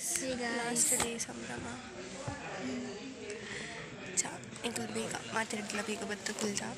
Hey last guys, day ಸಂಭ್ರಮ. ಚಾ ಎಂಕಲ್ ಬೇಗ ಮಾತಾಡಿದ್ಲ ಬೇಗ ಬತ್ತು ಕುಲ್ಜಾ.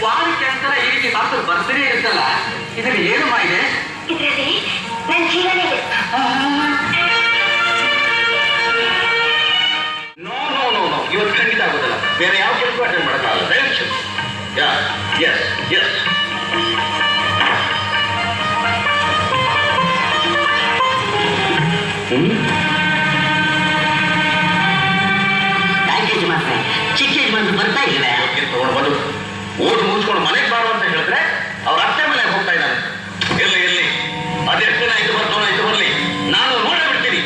ವಾರಕ್ಕೆ ಅಂತರ ಈ ರೀತಿ ಮಾತು ಬರ್ತಾನೆ ಇರುತ್ತಲ್ಲ, ಇದಕ್ಕೆ ಏನು ಇದೆ? ಇದರಲ್ಲಿ ನನ್ನ ಜೀವನ ಇದೆ. ನೋ ನೋ ನೋ ನೋ, ಇವತ್ತು ಖಂಡಿತ ಆಗೋದಿಲ್ಲ. ಬೇರೆ ಯಾವ ಕೆಲಸ ಅಟೆಂಡ್ ಮಾಡೋಕ್ಕಾಗಲ್ಲ. ದಯವಿಟ್ಟು ಎಸ್ ಎಸ್ ಪ್ಯಾಕೇಜ್ ಮಾತ್ರ ಚಿಕ್ಕ ಯಜಮಾನ್ರು ಬರ್ತಾ ಇಲ್ವೇ? ತಗೊಂಡ್ಬಂದು ಓಟ್ ಮುಗಿಸ್ಕೊಂಡು ಮನೆಗೆ ಬಾರು ಅಂತ ಹೇಳಿದ್ರೆ ಅವ್ರ ಅತ್ತೆ ಮನೆಗೆ ಹೋಗ್ತಾ ಇದ್ದಾನೆ. ಇರ್ಲಿ ಅದೆಷ್ಟು ದಿನ ಇದು ಬರ್ಲಿ, ನಾನು ನೋಡೇ ಬಿಡ್ತೀನಿ.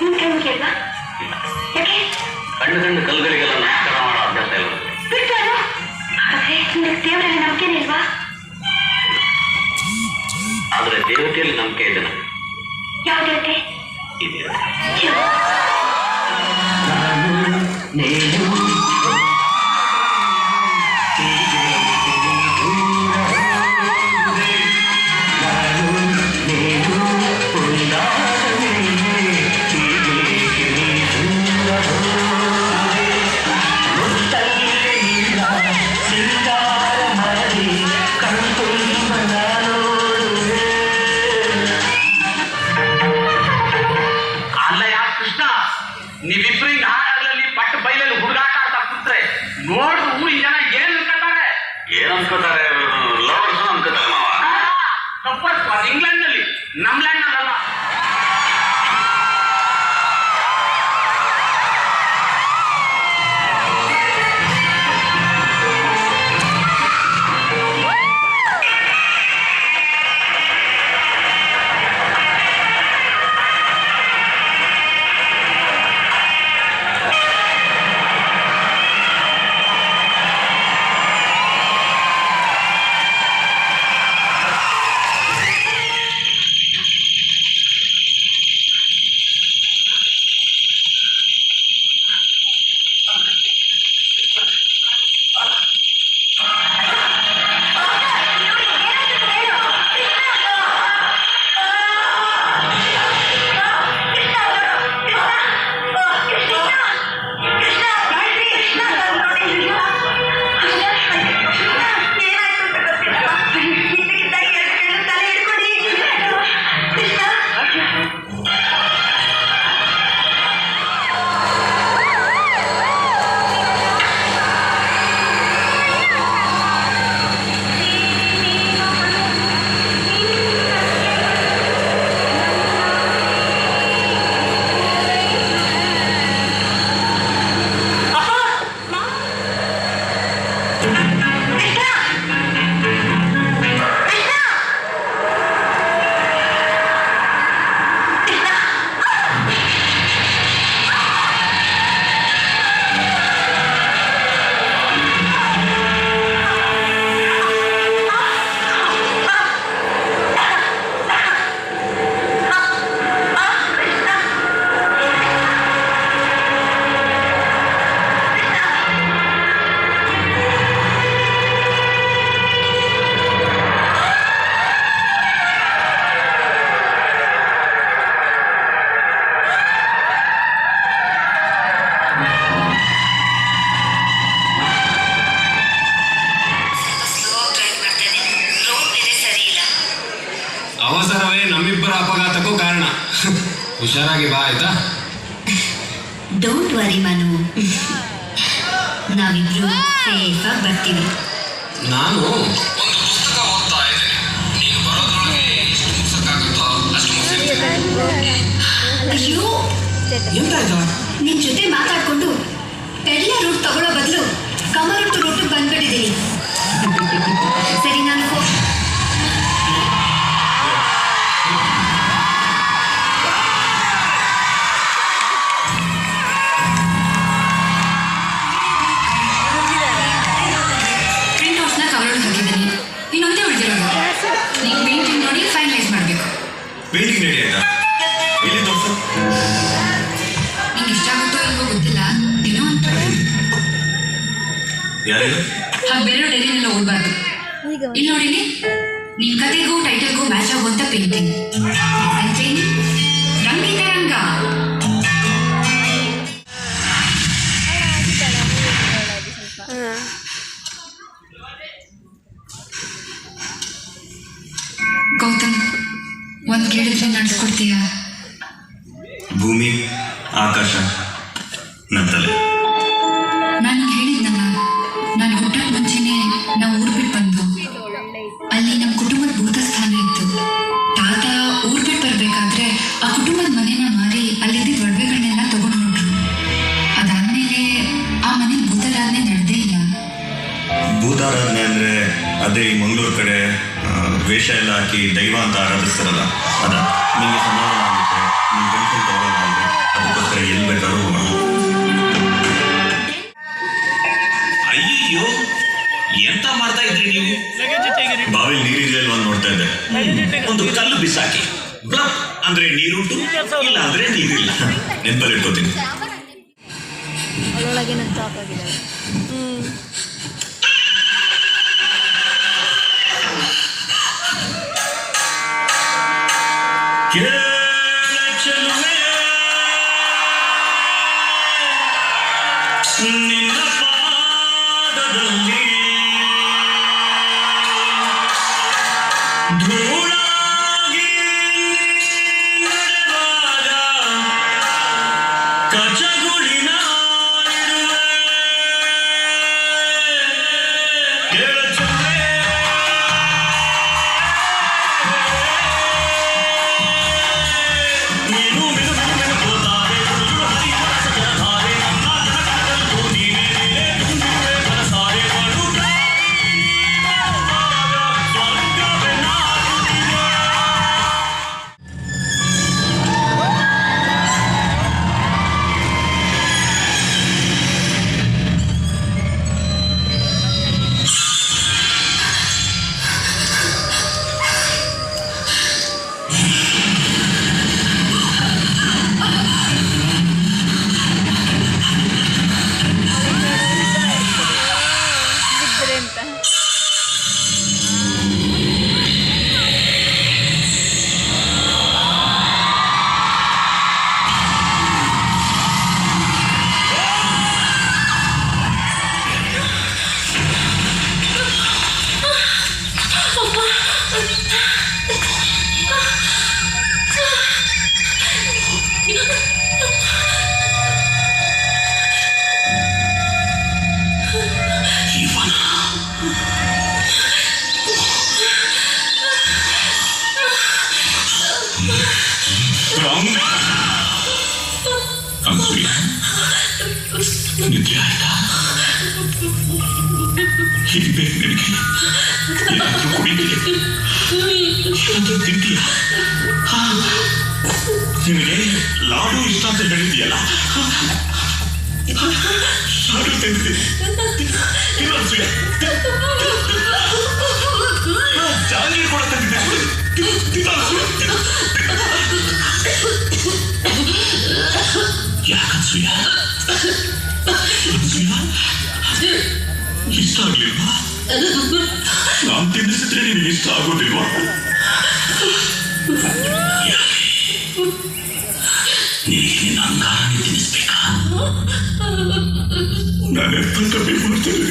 ನಿನ್ ಕಣ್ಣಿಗೆ ಅಲ್ವಾ? ಯಾಕೆ ಕಣ್ಣು ಕಲ್ಲುಗಳಿಗೆಲ್ಲ ನಮಸ್ಕಾರ ಮಾಡೋ ಅಭ್ಯಾಸ ಇಲ್ಲ. ಬಿಟ್ಟಾರು? ಹಾಗಾದ್ರೆ ನಿನಗೆ ದೇವರಲ್ಲಿ ನಂಬಿಕೆನೇ ಇಲ್ವಾ? ಆದರೆ ದೇವತೆಯಲ್ಲಿ ನಂಬಿಕೆ ಇದೆ ನನಗೆ. ಯಾವ ದೇವತೆ? ಇದೆ. ಅಲ್ಲಯ್ಯ ಕೃಷ್ಣ, ನೀವಿಬ್ರು ಹಿಂಗ ಹಾಡಲ್ಲಿ ಪಟ್ಟ ಬೈಲಲ್ಲಿ ಹುಡುಗಾಟ ಆಡ್ತಾ ಕೂತ್ರೆ ನೋಡಿದ್ರು ಊರಿನ ಜನ ಏನ್ ಅನ್ಕೋತಾರೆ? ಏನ್ ಅನ್ಕೋತಾರೆ? ಲವರ್ಸ್ ಅನ್ಕೋತಾರೆ. ತಪ್ಪು, ಅದು ಇಂಗ್ಲೆಂಡ್ ನಲ್ಲಿ, ನಮ್ ಲ್ಯಾಂಡ್ ಅಲ್ಲ. ಹುಷಾರಾಗಿ ಬಾ ಆಯ್ತಾ. ಡೋಂಟ್ ವರಿ ಮನು, ನಾವಿಬ್ರು ಸೇಫಾಗಿ ಬರ್ತೀವಿ. ನಾನು ಒಂದು ಪುಸ್ತಕ ಓದ್ತಾ ಇದ್ದೇನೆ. ನೀನು ಬರೋದ್ರೊಳಗೆ ಎಷ್ಟು ಮುಗಿಸಕ್ಕಾಗುತ್ತೋ ಅಷ್ಟು ಮುಗಿಸಿರ್ತೇನೆ. ಅಯ್ಯೋ, ಎಂತಾಯ್ತಾ? ನಿನ್ ಜೊತೆ ಮಾತಾಡ್ಕೊಂಡು ಪೆಡ್ಲ ರೂಟ್ ತಗೊಳ್ಳೋ ಬದಲು ಕಮರುಟ್ಟು ರೂಟಿಗೆ ಬಂದ್ಬಿಟ್ಟಿದ್ದೀನಿ. ಸರಿ, ನಾನು ಪ್ರಿಂಟ್ ಔಟ್ಸ್ನ ಕವರೊಳಗೆ ಹಾಕಿದ್ದೀನಿ. ಇನ್ನೊಂದೇ ಉಳಿದಿರೋದು. ನೀವು ಪೇಂಟಿಂಗ್ ನೋಡಿ ಫೈನಲೈಸ್ ಮಾಡಬೇಕು. ಪೇಂಟಿಂಗ್ ರೆಡಿ ಆಯ್ತಾ? ಇಲ್ಲಿ ತೋರಿಸು. ನಿಂಗೆ ಇಷ್ಟ ಆಗುತ್ತೋ ಇಲ್ವೋ ಗೊತ್ತಿಲ್ಲ, ಏನೋ ಅಂತ. ಯಾರು ಹಾಗೆ ಬೇರೆ ಡೈರಿನೆಲ್ಲ ಓದಬಾರ್ದು. ಇಲ್ಲಿ ನೋಡಿ, ನಿನ್ನ ಕತೆಗೂ ಟೈಟಲ್ಗೂ ಮ್ಯಾಚ್ ಆಗುವಂಥ ಪೇಂಟಿಂಗ್. ರಂಗಿತ ರಂಗ. ಗೌತಮ್, ಒಂದು ಕೇಳಿದ್ರೆ ನಡೆಸ್ಕೊಡ್ತೀಯಾ? ಭೂಮಿ, ಆಕಾಶ, ನನ್ನ ತಲೆ. ನಾನು ಹೇಳಿದ್ನಲ್ಲ, ನಾನು ಹುಟ್ಟೋಕ್ ಮುಂಚೆನೆ ನಾವು ಊರು ಬಿಟ್ಟು ಬಂದು ಅಲ್ಲಿ ನಮ್ಮ ಕುಟುಂಬದ ಭೂತಸ್ಥಾನ ಇತ್ತು. ತಾತ ಊರು ಬಿಟ್ಟು ಬರಬೇಕಾದ್ರೆ ಆ ಕುಟುಂಬದ ಮನೆನ ಮಾರಿ ಅಲ್ಲಿದ್ದ ಒಡವೆಗಳನ್ನೆಲ್ಲ ತಗೊಂಡು ಹೊರಟ್ರು. ಅದಾದ್ಮೇಲೆ ಆ ಮನೆ ಭೂತಾರಾಧನೆ ನಡೆದೇ ಇಲ್ಲ. ಭೂತಾರಾಧನೆ ಅಂದ್ರೆ ಅದೇ ಈ ಮಂಗಳೂರು ಕಡೆ ವೇಷ ಎಲ್ಲ ಹಾಕಿ ದೈವ ಅಂತ ಆರಾಧಿಸ್ತಾರಲ್ಲ, ಅದ ನಿಮಗೆ ಸಮಾಧಾನ ಆಗುತ್ತೆ. ನೀವು ಟೆನ್ಷನ್ ತಗೊಳ್ಳೋದಾದ್ರೆ ಅದಕ್ಕೋಸ್ಕರ ಎಲ್ಲಿ ಬೇಕಾದ್ರೂ ಹೋಗೋಣ. ಅಯ್ಯೋ, ಎಂತ ಮಾಡ್ತಾ ಇದ್ರಿ ನೀವು? ಬಾವಿಲಿ ನೀರಿದೆ ಅಲ್ವಾ ನೋಡ್ತಾ ಇದ್ದೆ. ಒಂದು ಕಲ್ಲು ಬಿಸಾಕಿ ಬ್ಲಪ್ ಅಂದ್ರೆ ನೀರುಂಟು, ಇಲ್ಲ ಅಂದ್ರೆ ನೀರಿಲ್ಲ. ನೆನಪಲ್ಲಿ ಇಟ್ಕೋತೀನಿ. ಅದರೊಳಗೆ ನನ್ನ ಟಾಪ್ ಆಗಿದ್ದಾವೆ. ನಿನ್ನ ಪಾದದಲ್ಲಿ ಧೂಳಾಗಿ ನಡೆವಾಗ ಕಚಗುಳಿನ ನೀನು ಮಿನು ಮಿನು ಮಿನು ಹೋದಾರೆ ನಿದ್ದೆ ಆಯ್ತಾ? ಇದು ಬೇಕು ನಿನಗೆ. ಏನಾದ್ರೂ ಕುಡಿತೀಯ? ಏನಾದ್ರೂ ತಿಂತೀಯ? ನಿನಗೆ ಲಾಡು ಇಷ್ಟ ಅಂತ ಹೇಳಿದೆಯಲ್ಲ, ಲಾಡು ತಿಂತೀನಿ. ಜಾಂಗೀರ್ ಕೂಡ ತಂದಿದ್ದೆ. ಯಾಕನ್ಸೂಯ? ಇಷ್ಟ ಆಗ್ಲಿಲ್ವಾ? ನಾನು ತಿನ್ನಿಸಿದ್ರೆ ನಿನಗೆ ಇಷ್ಟ ಆಗೋದಿಲ್ವಾ? ನಿನಗೆ ನಿನ್ನ ಅಂಗಾರನೇ ತಿನ್ನಿಸ್ಬೇಕಾ? ನಾನು ಎತ್ತ ಕಮ್ಮಿ ಮಾಡ್ತೇನೆ.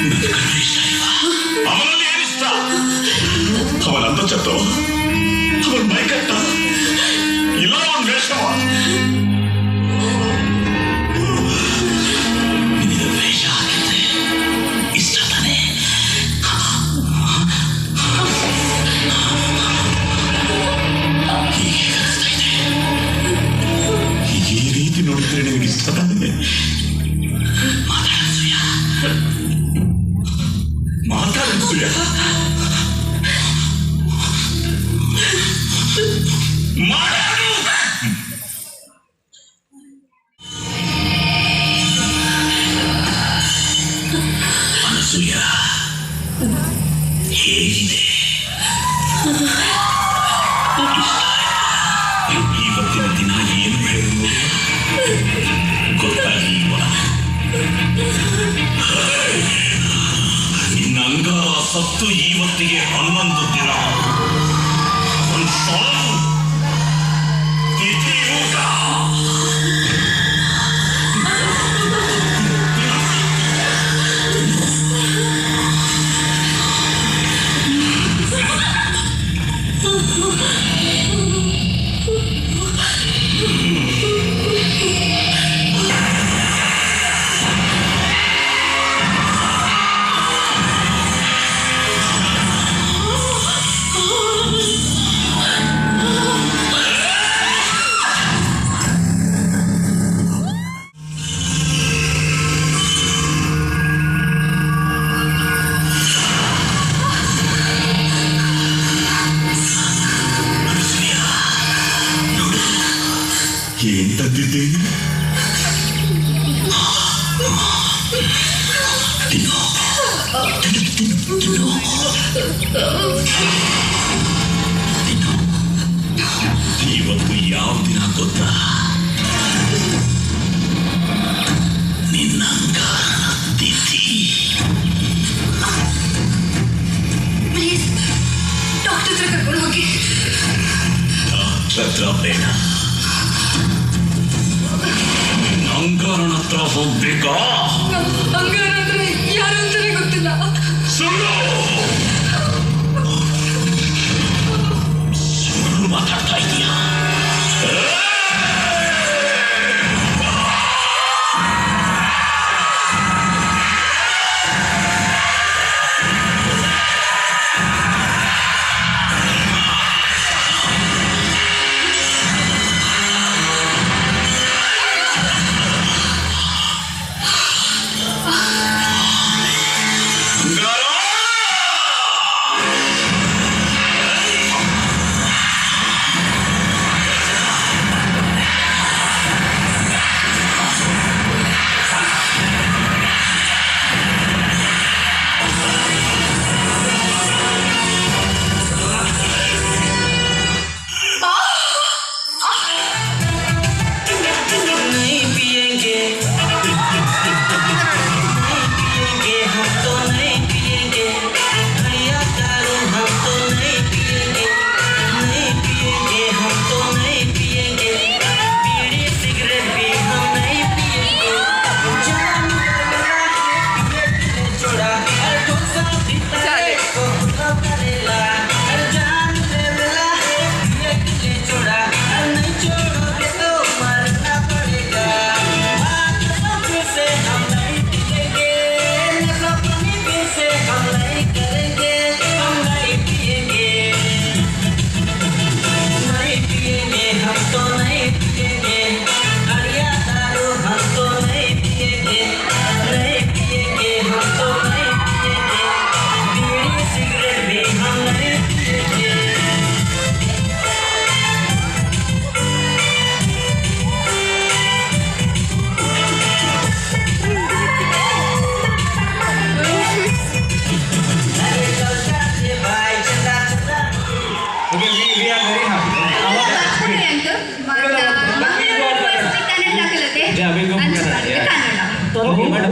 ನನ್ನ ಕಂಡ್ರೆ ಇಷ್ಟ ಇಲ್ವಾ? ಅವನಲ್ಲಿ ಏನಿಷ್ಟ? ಅವನಂತ ಚತ್ತು ಅವನ ಮೈಕಟ್ಟ ಇಲ್ಲ ಒಂದು ವೇಷವ ನಿನಗೆ ವೇಷ ಹಾಕಿದ್ರೆ ಇಷ್ಟ ತಾನೆ? ಈ ರೀತಿ ನೋಡಿದ್ರೆ ನಿನಗೆ ಇಷ್ಟ ತಾನೆ? ಮಾತಾಡಿಸುಯ ಮಾತಾಡು. ಅನಸೂಯ ಹೇಗಿದೆ? ಇವತ್ತಿನ ದಿನ ಏನು ಹೇಳಿದ್ರು ಗೊತ್ತಾಗಿಲ್ವಾ? ನಿನ್ನ ಅಂಗಾರ ಸತ್ತು ಇವತ್ತಿಗೆ 11 ದಿನ. ಒಂದು ಸಾವು ತಿಥಿ ಊಟ. ಏನ್ ತಂದಿದ್ದೇನೆ? ಇವತ್ತು ಯಾವ ದಿನ ಗೊತ್ತಾ? ನಿನ್ನ ಅಂಗಾರನ ತಿಥಿ. ಪ್ಲೀಸ್ ಡಾಕ್ಟರ್ ಹತ್ರ ಕರ್ಕೊಂಡು ಹೋಗಿ. ಹತ್ರ ಬೇಡ, ನಿನ್ನ ಅಂಗಾರನ ಹತ್ರ ಹೋಗ್ಬೇಕಾ? ಅಂಗಾರ ಅಂದ್ರೆ ಯಾರು ಅಂತಾನೆ ಗೊತ್ತಿಲ್ಲ. ಸುಳ್ಳು ಸುಳ್ಳು ಮಾತಾಡ್ತಾ ಇದೀಯಾ?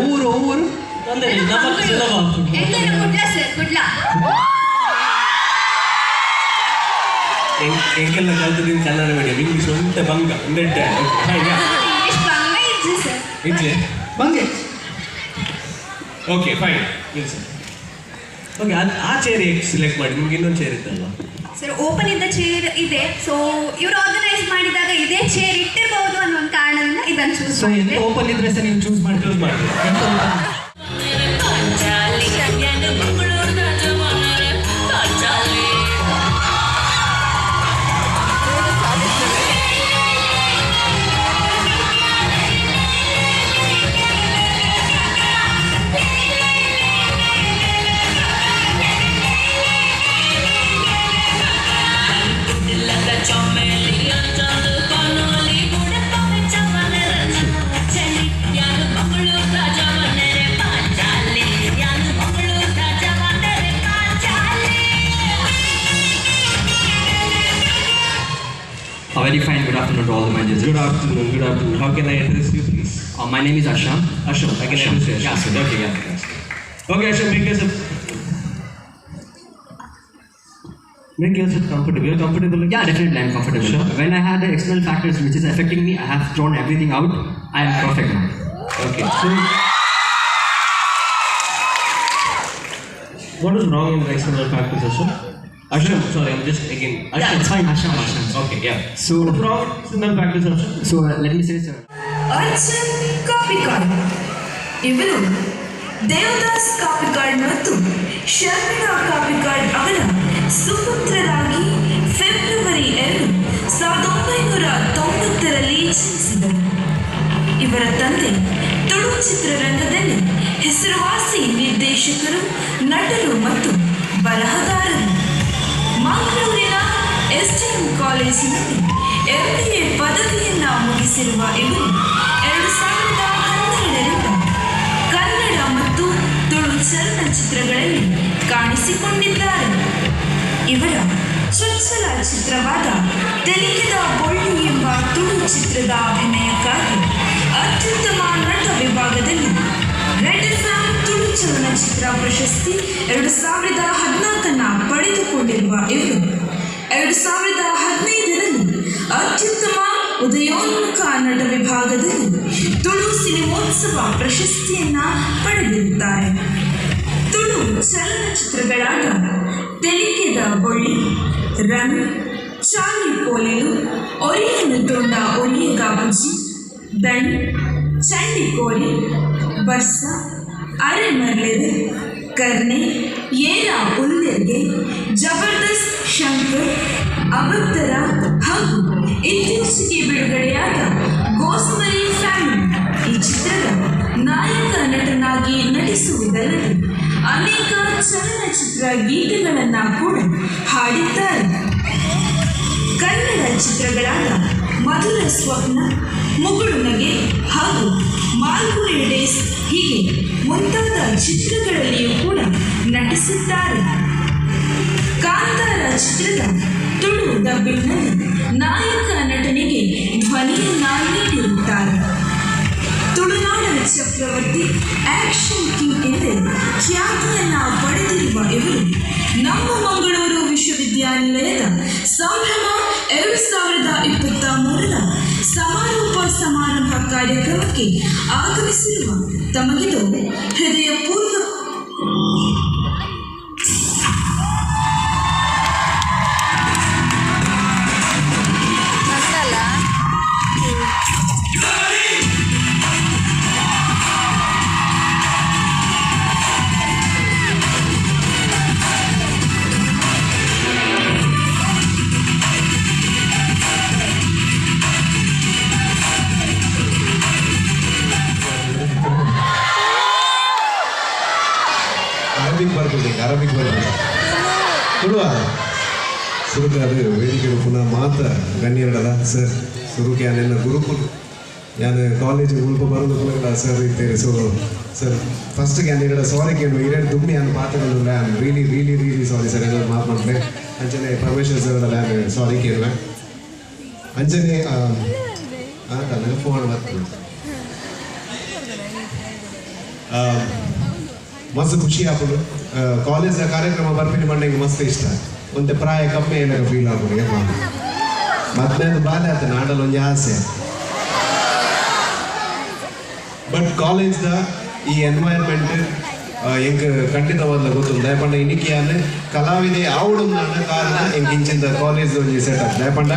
ಊರು ಊರು ಎಂಕೆಲ್ಲ ಕಲ್ತದಿಂದ ಕನ್ನಡ ಮೀಡಿಯಂ ಇಂಗ್ಲೀಷ್ ಒಂದೇ ಬಂಗ ಒಂದೆಡ್ಡೆ ಇಡ್ಲಿ ಬಂಗೆ ಓಕೆ ಫೈನ್ ಓಕೆ ಅದು ಆ ಚೇರ್ ಸೆಲೆಕ್ಟ್ ಮಾಡಿ ನಿಮ್ಗೆ ಇನ್ನೊಂದು ಚೇರ್ ಇತ್ತಲ್ವಾ ಸರ್ ಓಪನ್ ಇದ್ದ ಚೇರ್ ಇದೆ. ಸೊ ಇವರು ಆರ್ಗನೈಸ್ ಮಾಡಿದಾಗ ಇದೇ ಚೇರ್ ಇಟ್ಟಿರಬಹುದು ಅನ್ನೋ ಒಂದು ಕಾರಣದಿಂದ ಇದನ್ನು ಚೂಸ್ ಸೊ ಎಲ್ಲಿ ಓಪನ್ ಇದ್ರೆ ಸರ್ ನೀವು ಚೂಸ್ ಮಾಡಿ Very fine. Good afternoon to all the managers. Good afternoon. Good afternoon. How can I address you, please? My name is Asham. Asham. I can address you. Yeah, sir. Okay, yeah. Okay, Asham, make yourself comfortable. You're comfortable? Yeah, definitely I'm comfortable. Sure. When I had the external factors which is affecting me, I have thrown everything out. I am perfect now. Okay. So, what is wrong in the external factors, Asham? Asham, sorry, I'm just again. Asham. Yeah, it's fine. Asham. Okay, yeah. So, What's wrong with external factors, Asham? so let me say, sir. Arjun Kapikad ಇವರು ದೇವದಾಸ್ ಕಾಪಿಕಾಡ್ ಮತ್ತು ಶರ್ಮಿಳಾ ಕಾಪಿಕಾಡ್ ಅವರ ಸುಪುತ್ರರಾಗಿ February 2, 1990ರಲ್ಲಿ ಜನಿಸಿದರು. ಇವರ ತಂದೆ ತುಳು ಚಿತ್ರರಂಗದಲ್ಲಿ ಹೆಸರುವಾಸಿ ನಿರ್ದೇಶಕರು, ನಟರು ಮತ್ತು ಬರಹಗಾರರು. ಮಂಗಳೂರಿನ ಎಸ್ಟಿಎಂ ಕಾಲೇಜಿನಲ್ಲಿ MBA ಪದವಿಯನ್ನು ಮುಗಿಸಿರುವ ಇವರು 2012ರಿಂದ ಕನ್ನಡ ಮತ್ತು ತುಳು ಚಲನಚಿತ್ರಗಳಲ್ಲಿ ಕಾಣಿಸಿಕೊಂಡಿದ್ದಾರೆ. ಇವರ ಚೊಚ್ಚಲ ಚಿತ್ರವಾದ ತೆಲಿಕೆದ ಬೊಳ್ಳಿ ಎಂಬ ತುಳು ಚಿತ್ರದ ಅಭಿನಯಕ್ಕಾಗಿ ಅತ್ಯುತ್ತಮ ನಟ ವಿಭಾಗದಲ್ಲಿ ರೆಡ್ ಎಫ್ಎಂ ತುಳು ಚಲನಚಿತ್ರ ಪ್ರಶಸ್ತಿ 2014 ಪಡೆದುಕೊಂಡಿರುವ ಇವರು 2015ರಲ್ಲಿ ಅತ್ಯುತ್ತಮ ಉದಯೋನ್ಮುಖ ನಟ ವಿಭಾಗದಲ್ಲಿ ತುಳು ಸಿನಿಮೋತ್ಸವ ಪ್ರಶಸ್ತಿಯನ್ನ ಪಡೆದಿರುತ್ತಾರೆ. ತುಳು ಚಲನಚಿತ್ರಗಳಾದ ತೆಲಿಕೆದ ಬೊಳ್ಳಿ, ರನ್, ಚಾಲಿ ಪೋಲೆಲು, ಒರಿಯನು ತೊಂಡ ಒರಿಯಗ ಬುಜ್ಜಿ, ದಣ್, ಚಂಡಿಕೋರಿ, ಬರ್ಸ, ಅರೆ ಮರ್ಲೆದೆ, ಕರ್ನೆ, ಏನ ಉಲ್ಲೆಗೆ, ಜಬರ್ದಸ್ತ್ ಶಂಕರ್, ಅಬತ್ತರ ಹಾಗೂ ಇತ್ತೀಚೆಗೆ ಬಿಡುಗಡೆಯಾದ ಗೋಸ್ಮರಿ ಫ್ಯಾಮಿಲಿ ಈ ಚಿತ್ರದ ನಾಯಕ ನಟನಾಗಿ ನಟಿಸುವುದಲ್ಲದೆ ಅನೇಕ ಚಲನಚಿತ್ರ ಗೀತೆಗಳನ್ನು ಕೂಡ ಹಾಡಿದ್ದಾರೆ. ಕನ್ನಡ ಚಿತ್ರಗಳಾದ ಮಧುರ ಸ್ವಪ್ನ, ಮುಗುಳು ನಗೆ ಹಾಗೂ ಮಾಲ್ಗುಡಿ ಡೇಸ್ ಹೀಗೆ ಮುಂತಾದ ಚಿತ್ರಗಳಲ್ಲಿಯೂ ಕೂಡ ನಟಿಸಿದ್ದಾರೆ. ಕಾಂತಾರ ಚಿತ್ರದ ತುಳು ಡಬ್ಬಿಂಗ್ನಲ್ಲಿ ನಾಯಕ ನಟನಿಗೆ ಧ್ವನಿಯನ್ನ ನೀಡಿರುತ್ತಾರೆ. ತುಳುನಾಡ ಚಕ್ರವರ್ತಿ, ಆಕ್ಷನ್ ಕಿಂಗ್ ಎಂದೇ ಖ್ಯಾತಿಯನ್ನ ಪಡೆದಿರುವ ಇವರು ನಮ್ಮ ಮಂಗಳೂರು ವಿಶ್ವವಿದ್ಯಾನಿಲಯದ ಸಂಭ್ರಮ 2023ರ ಸಮಾರೋಪ ಸಮಾರಂಭ ಕಾರ್ಯಕ್ರಮಕ್ಕೆ ಆಗಮಿಸಿರುವ ತಮಗಿದು ಹೃದಯಪೂರ್ವಕ ಅರಬಿಕ್ ಬರ್ತದೆ ಕೊಡುವ ಸುರುಕ ಅದು ವೇದಿಕೆ ಪುನಃ ಮಾತ ಗಣ್ಯರಲ್ಲ ಸರ್ ಸುರುಕೆ ನನ್ನ ಗುರುಕುಲ್ ഞാൻ ಕಾಲೇಜಿಗೆ ಉಲ್ಪ ಬರೋದು ಕೂಡ ಸರ್ ಇರ್ತೇನೆ. ಸೊ ಸರ್ ಫಸ್ಟ್ಗೆ ನಾನು ಸಾರಿ ಕೇಳು ಎರಡು ದುಮ್ಮಿ ನಾನು ಮಾತಾಡೋದಿಲ್ಲ. I am really really really sorry sir ಏನಾದ್ರು ಮಾತನಾಡ್ದೆ ಅಂಚನೆ ಪರಮೇಶ್ವರ್ ಸರ್ ನಾನು ಸಾರಿ ಕೇಳುವೆ ಅಂಚನೆ ನನಗೆ ಫೋನ್ ಮಾಡ್ತೀನಿ. ಮಸ್ತ್ ಖುಷಿ ಆಗ್ಬೋದು. ಕಾಲೇಜ್ ಕಾರ್ಯಕ್ರಮ ಬರ್ಪಿನಿ ಮಂಡೆಗೆ ಮಸ್ತ್ ಇಷ್ಟ. ಒಂದು ಪ್ರಾಯ ಕಮ್ಮಿ ಏನಾಗ ಫೀಲ್ ಆಗ್ಬೋದು. ಏಮ ಮೊದಲನೇದು ಬಾಧೆ ಆಯ್ತು ನಾಡಲ್ಲಿ ಒಂದು ಆಸೆ. ಬಟ್ ಕಾಲೇಜ್ದ ಈ ಎನ್ವೈರ್ಮೆಂಟ್ ಎಂಕ್ ಖಂಡಿತವಾದ ಗೊತ್ತುಂಡು ದಯಪಂಡ ಇನಿಕೆ ಯಾನು ಕಲಾವಿದೆ ಆವಡು ಕಾರಣ ಎಂಕ್ ಇಂಚಿಂದ ಕಾಲೇಜ್ ಒಂಜಿ ಸೆಟಪ್ ದಯಪಂಡ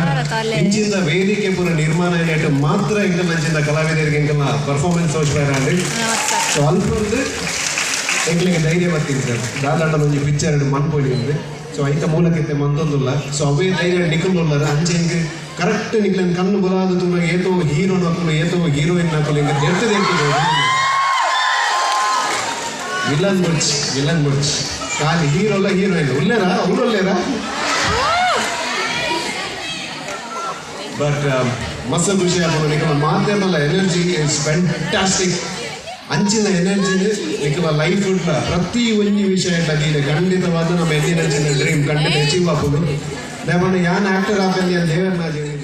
ಇಂಚಿಂದ ವೇದಿಕೆ ಪೂರ ನಿರ್ಮಾಣ ಏನಾಯ್ತು ಮಾತ್ರ ಎಂಕ ನಂಚಿಂದ ಕಲಾವಿದರಿಗೆ ಎಂಕಲ್ಲ ಪರ್ಫಾರ್ಮೆನ್ಸ್ ತೋರಿಸ್ತಾರೆ ಸೊ ಅಲ್ಪೊಂದು ಎಂಕ್ಲಿಗೆ ಧೈರ್ಯ ಬರ್ತೀನಿ ಸರ್ ದಾದಾಂಡ ಒಂಜಿ ಪಿಕ್ಚರ್ ಮನ್ಪೊಲಿ ഉണ്ട് ಸೊ ಐತ ಮೂಲಕ್ಕಿತ್ತೆ ಮಂದೊಂದುಲ್ಲ ಸೊ ಅವೇ ಧೈರ್ಯ ನಿಖುಲ್ಲರ ಅಂಚೆ ಹಿಂಗೆ ಕರೆಕ್ಟ್ ನಿಕ್ಲನ್ ಕಣ್ಣು ಬುಲಾದ ತೂರ ಏತೋ ಹೀರೋ ನಕಲು ಏತೋ ಹೀರೋಯಿನ್ ನಕಲು ಹಿಂಗೆ ಎರ್ತದೆ ವಿಲನ್ ಬುಡ್ಚ್ ಖಾಲಿ ಹೀರೋಲ್ಲ ಹೀರೋಯಿನ್ ಉಲ್ಲೇರಾ ಅವ್ರು ಒಲ್ಲೇರಾ ಬಟ್ ಮಸ್ತ್ ಖುಷಿ ಆಗ್ಬೋದು ನಿಖಲ ಮಾತೇನಲ್ಲ ಎನರ್ಜಿ ಇಟ್ಸ್ ಫ್ಯಾಂಟಾಸ್ಟಿಕ್ ಅಂಚಿನ ಎನರ್ಜಿನ ನಿಖಲ ಲೈಫ್ ಉಂಟ ಪ್ರತಿ ಒಂಜಿ ವಿಷಯದಲ್ಲಿ ಖಂಡಿತವಾದ ನಮ್ಮ ಎಂದಿನ ಡ್ರೀಮ್ ಖಂಡಿತ ಅಚೀವ್ ಆಗ್ಬೋದು ದಯಮಾಡಿ ಯಾನ್ ಆಕ್ಟರ್ ಆಗಲಿ ಅಂತ ದೇವರನ್ನ ಜೀವನ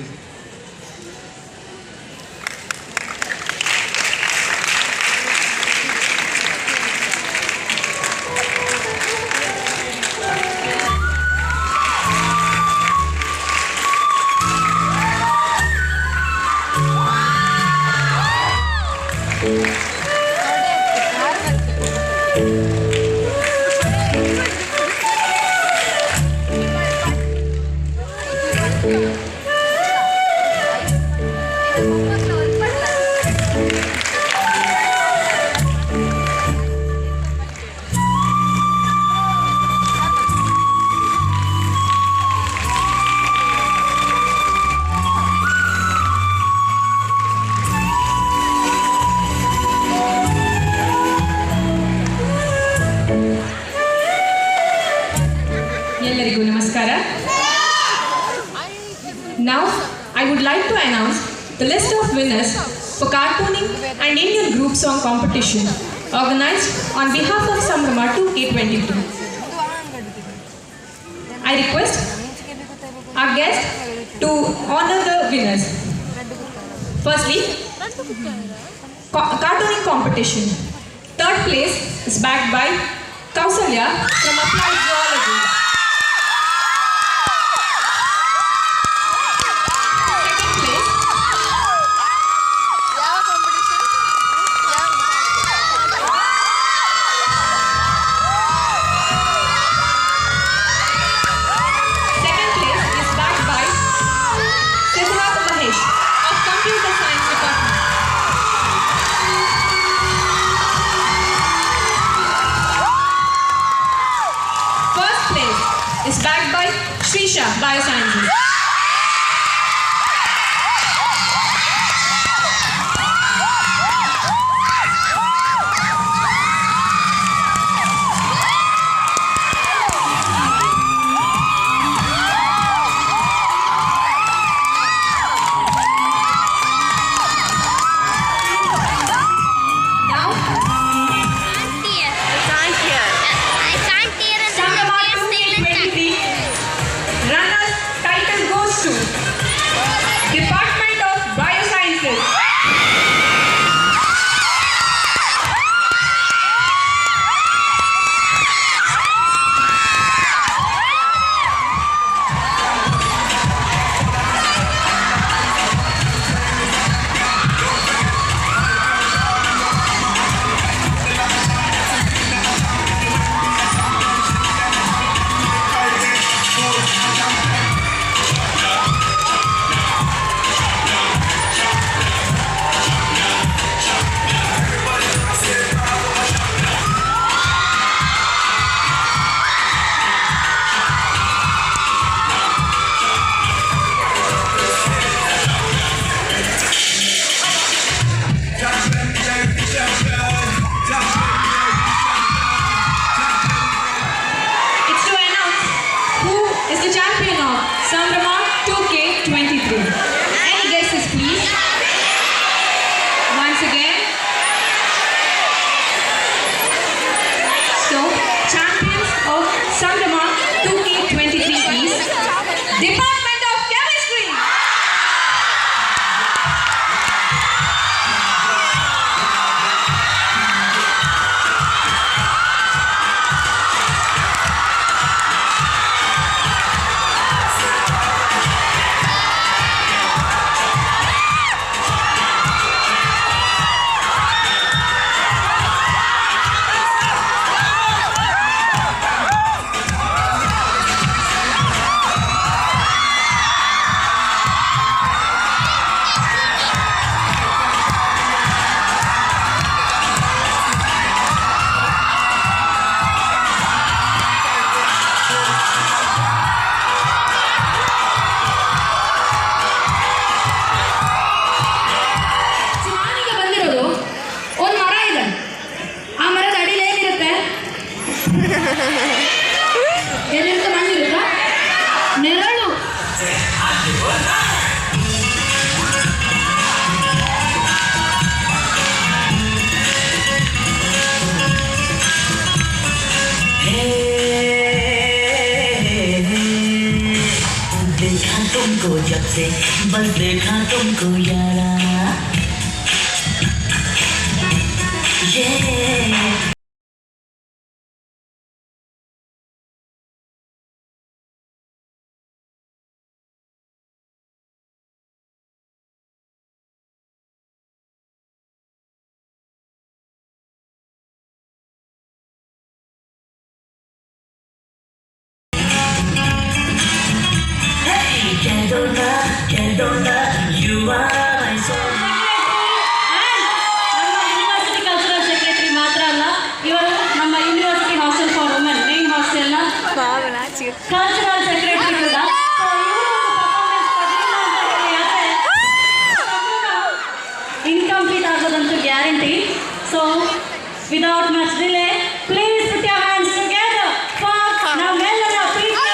ಎಲ್ಲರಿಗೂ ನಮಸ್ಕಾರ. Now I would like to announce the list of winners for cartooning and Indian group song competition organized on behalf of Sambhrama 2K22. I request our guests to honor the winners. Firstly, cartooning competition. Third place is backed by Kausalya from Applied Zoology. First place देखा तुमको जब से बस देखा तुमको यारा ये Candona, you are my soul. ನಮ್ಮ ಯೂನಿವರ್ಸಿಟಿ ಕಲ್ಚರಲ್ ಸೆಕ್ರೆಟರಿ ಮಾತ್ರ ಅಲ್ಲ, ಇವರು ನಮ್ಮ university hostel for women main ಹಾಸ್ಟೆಲ್ನ ಕಲ್ಚರಲ್ ಸೆಕ್ರೆಟರಿ ಕೂಡ. ಇನ್ಕಂಪ್ಲೀಟ್ ಆಗೋದಂತೂ guarantee. So without much delay please put your hands together for ನಮ್ಮೆಲ್ಲರ ಪ್ರೀತಿಯ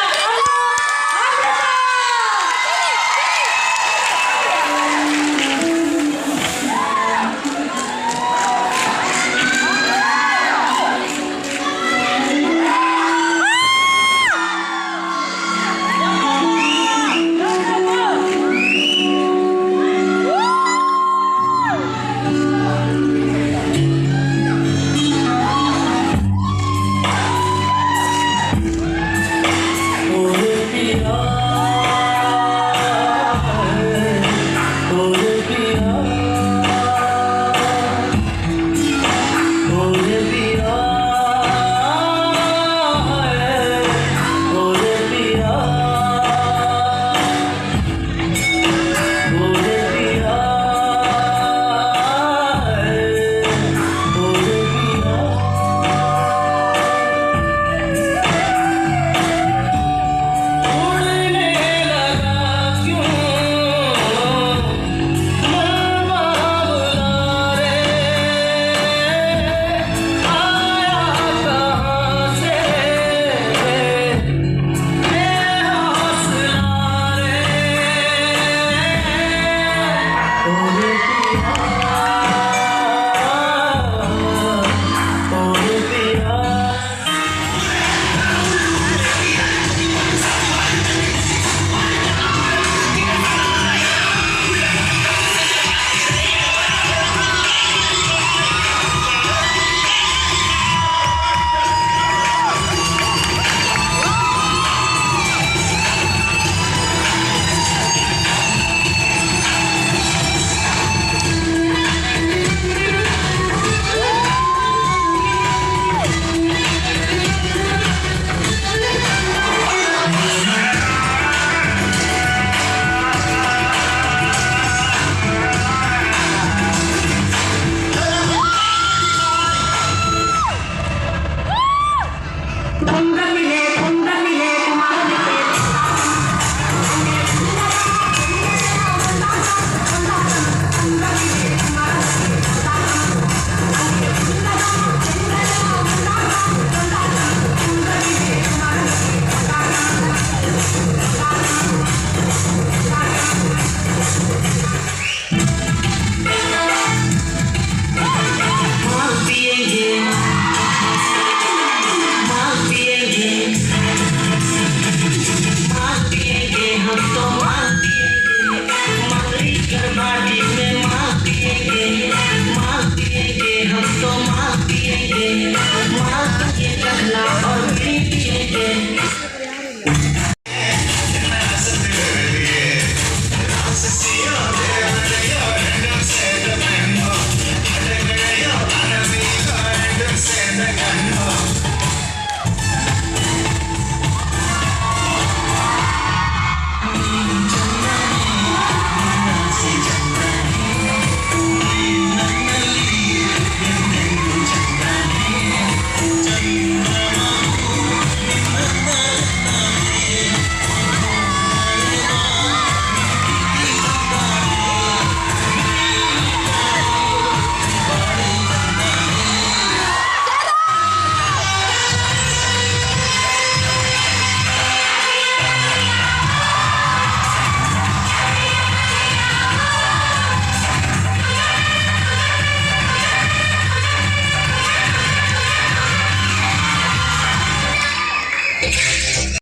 हम तो